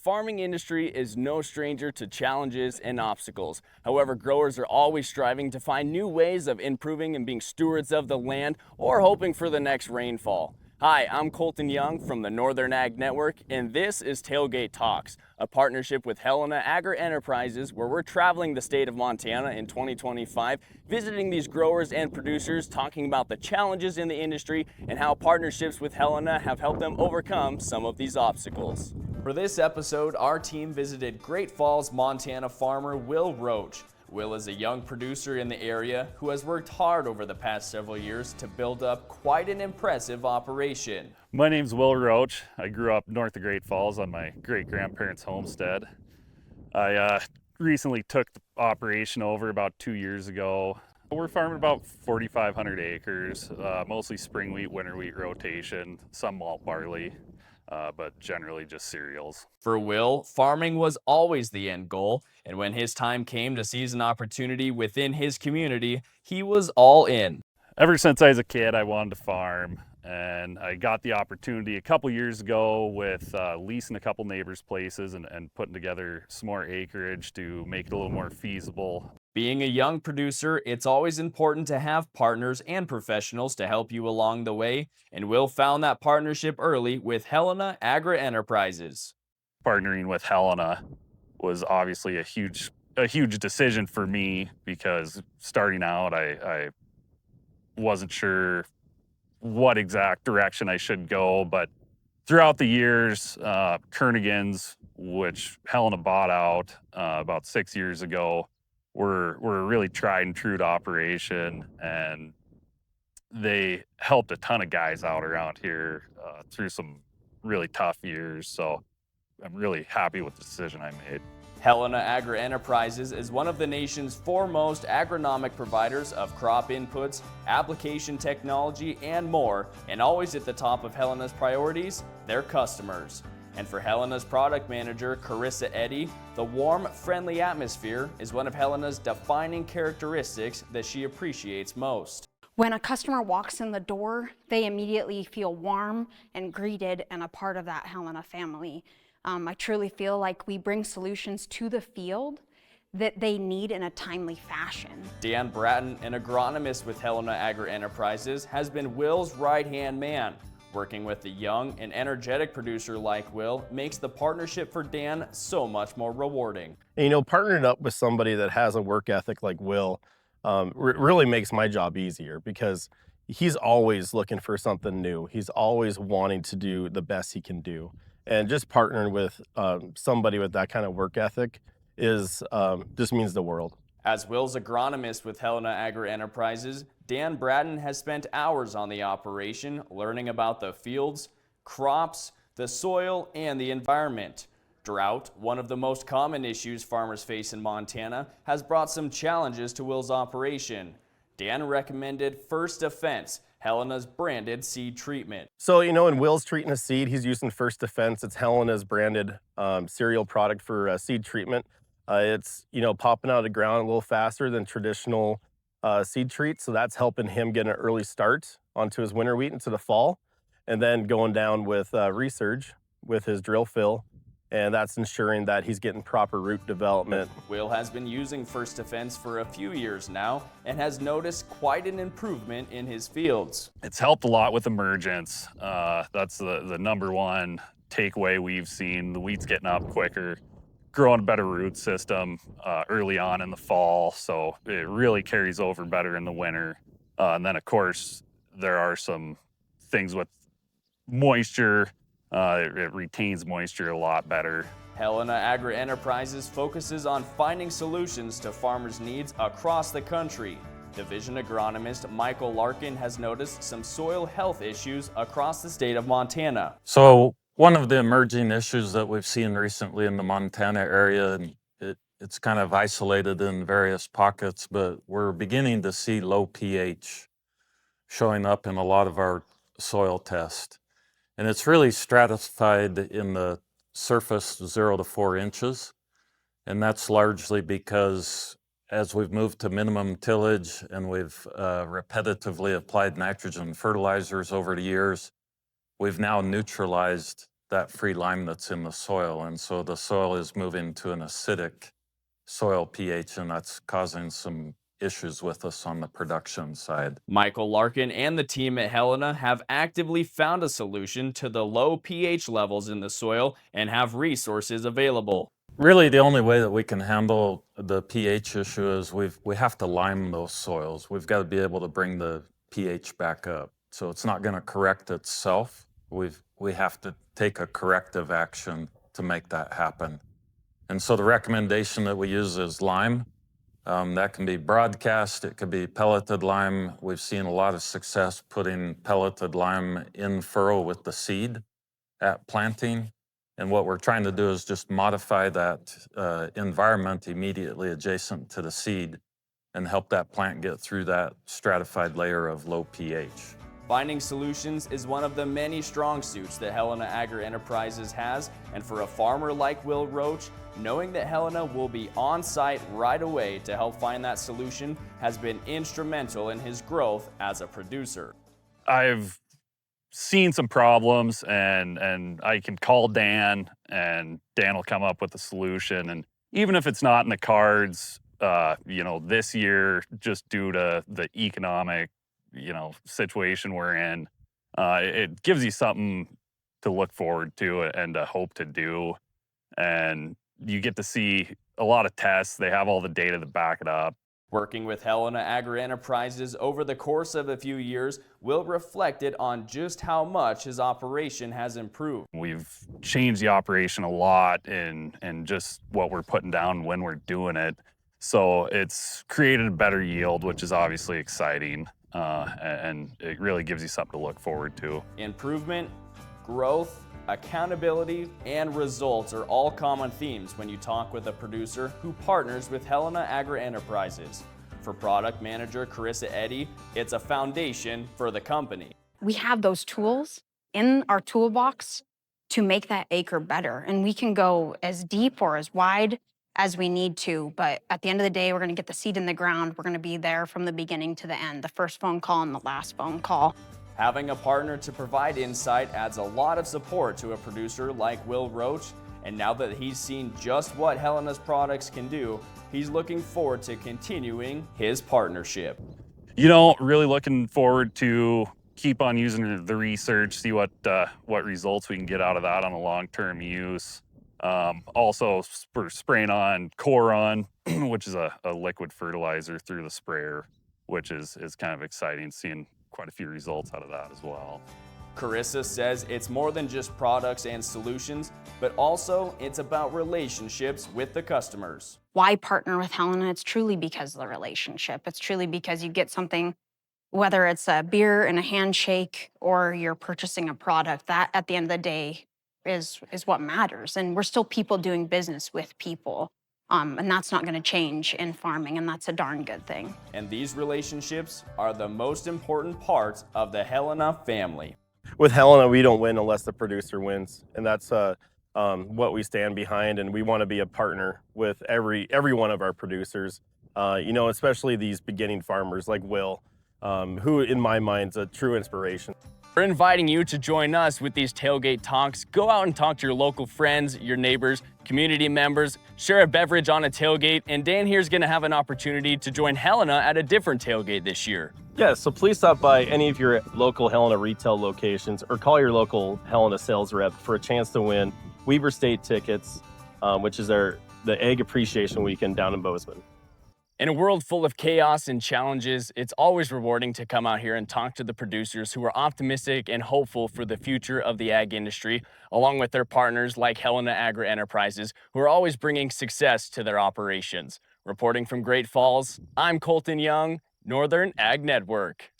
farming industry is no stranger to challenges and obstacles. However, growers are always striving to find new ways of improving and being stewards of the land or hoping for the next rainfall. Hi, I'm Colton Young from the Northern Ag Network, and this is Tailgate Talks, a partnership with HELENA Agri Enterprises where we're traveling the state of Montana in 2025, visiting these growers and producers, talking about the challenges in the industry and how partnerships with HELENA have helped them overcome some of these obstacles. For this episode, our team visited Great Falls, Montana farmer Will Roatch. Will is a young producer in the area who has worked hard over the past several years to build up quite an impressive operation. My name's Will Roatch. I grew up north of Great Falls on my great-grandparents' homestead. I recently took the operation over about 2 years ago. We're farming about 4,500 acres, mostly spring wheat, winter wheat rotation, some malt barley, but generally just cereals. For Will, farming was always the end goal, and when his time came to seize an opportunity within his community, he was all in. Ever since I was a kid, I wanted to farm, and I got the opportunity a couple years ago with leasing a couple neighbors' places and putting together some more acreage to make it a little more feasible. Being a young producer, it's always important to have partners and professionals to help you along the way, and Will found that partnership early with HELENA Agri Enterprises. Partnering with HELENA was obviously a huge decision for me because starting out, I wasn't sure what exact direction I should go, but throughout the years, Kernigans, which HELENA bought out about 6 years ago, were a really tried and true operation, and they helped a ton of guys out around here through some really tough years. So I'm really happy with the decision I made. HELENA Agri Enterprises is one of the nation's foremost agronomic providers of crop inputs, application technology, and more, and always at the top of HELENA's priorities, their customers. And for HELENA's product manager, Carissa Eddy, the warm, friendly atmosphere is one of HELENA's defining characteristics that she appreciates most. When a customer walks in the door, they immediately feel warm and greeted and a part of that HELENA family. I truly feel like we bring solutions to the field that they need in a timely fashion. Dan Bratton, an agronomist with HELENA Agri Enterprises, has been Will's right-hand man. Working with a young and energetic producer like Will makes the partnership for Dan so much more rewarding. And, you know, partnering up with somebody that has a work ethic like Will really makes my job easier because he's always looking for something new. He's always wanting to do the best he can do. And just partnering with somebody with that kind of work ethic is just means the world. As Will's agronomist with HELENA Agri Enterprises, Dan Bratton has spent hours on the operation learning about the fields, crops, the soil, and the environment. Drought, one of the most common issues farmers face in Montana, has brought some challenges to Will's operation. Dan recommended First Defense, HELENA's branded seed treatment. So, you know, when Will's treating a seed, he's using First Defense. It's HELENA's branded cereal product for seed treatment. It's, you know, popping out of the ground a little faster than traditional seed treats. So that's helping him get an early start onto his winter wheat into the fall. And then going down with resurge with his drill fill. And that's ensuring that he's getting proper root development. Will has been using First Defense for a few years now and has noticed quite an improvement in his fields. It's helped a lot with emergence. That's the number one takeaway we've seen. The wheat's getting up quicker, growing a better root system early on in the fall, so it really carries over better in the winter. And then, of course, there are some things with moisture. It retains moisture a lot better. HELENA Agri Enterprises focuses on finding solutions to farmers' needs across the country. Division agronomist Michael Larkin has noticed some soil health issues across the state of Montana. So one of the emerging issues that we've seen recently in the Montana area, and it's kind of isolated in various pockets, but we're beginning to see low pH showing up in a lot of our soil tests. And it's really stratified in the surface 0 to 4 inches. And that's largely because as we've moved to minimum tillage and we've repetitively applied nitrogen fertilizers over the years, we've now neutralized that free lime that's in the soil. And so the soil is moving to an acidic soil pH, and that's causing some issues with us on the production side. Michael Larkin and the team at Helena have actively found a solution to the low pH levels in the soil and have resources available. Really, the only way that we can handle the pH issue is we have to lime those soils. We've got to be able to bring the pH back up. So it's not going to correct itself. We have to take a corrective action to make that happen. And so the recommendation that we use is lime. That can be broadcast, it could be pelleted lime. We've seen a lot of success putting pelleted lime in furrow with the seed at planting. And what we're trying to do is just modify that environment immediately adjacent to the seed and help that plant get through that stratified layer of low pH. Finding solutions is one of the many strong suits that Helena Agri Enterprises has, and for a farmer like Will Roatch, knowing that Helena will be on site right away to help find that solution has been instrumental in his growth as a producer. I've seen some problems, and I can call Dan, and Dan will come up with a solution. And even if it's not in the cards, this year, just due to the economic, situation we're in, it gives you something to look forward to and to hope to do. And you get to see a lot of tests. They have all the data to back it up. Working with Helena Agri Enterprises over the course of a few years, Will reflected on just how much his operation has improved. We've changed the operation a lot in just what we're putting down when we're doing it. So it's created a better yield, which is obviously exciting, and it really gives you something to look forward to. Improvement, growth, accountability, and results are all common themes when you talk with a producer who partners with Helena Agri Enterprises. For product manager Carissa Eddy, it's a foundation for the company. We have those tools in our toolbox to make that acre better, and we can go as deep or as wide as we need to, but at the end of the day, we're going to get the seed in the ground. We're going to be there from the beginning to the end, the first phone call and the last phone call. Having a partner to provide insight adds a lot of support to a producer like Will Roatch, and now that he's seen just what Helena's products can do, he's looking forward to continuing his partnership. Really looking forward to keep on using the research, see what results we can get out of that on a long-term use. Also spraying on Coron, which is a liquid fertilizer through the sprayer, which is kind of exciting, seeing quite a few results out of that as well. Carissa says it's more than just products and solutions, but also it's about relationships with the customers. Why partner with Helena? It's truly because of the relationship. It's truly because you get something, whether it's a beer and a handshake or you're purchasing a product, that at the end of the day is what matters. And we're still people doing business with people. And that's not going to change in farming, and that's a darn good thing. And these relationships are the most important part of the Helena family. With Helena, we don't win unless the producer wins, and that's what we stand behind. And we want to be a partner with every one of our producers. Especially these beginning farmers like Will, who in my mind is a true inspiration. We're inviting you to join us with these Tailgate Talks. Go out and talk to your local friends, your neighbors, community members, share a beverage on a tailgate, and Dan here's going to have an opportunity to join Helena at a different tailgate this year. Yeah, so please stop by any of your local Helena retail locations or call your local Helena sales rep for a chance to win Weber State tickets, which is the Egg Appreciation Weekend down in Bozeman. In a world full of chaos and challenges, it's always rewarding to come out here and talk to the producers who are optimistic and hopeful for the future of the ag industry, along with their partners like Helena Agri Enterprises, who are always bringing success to their operations. Reporting from Great Falls, I'm Colton Young, Northern Ag Network.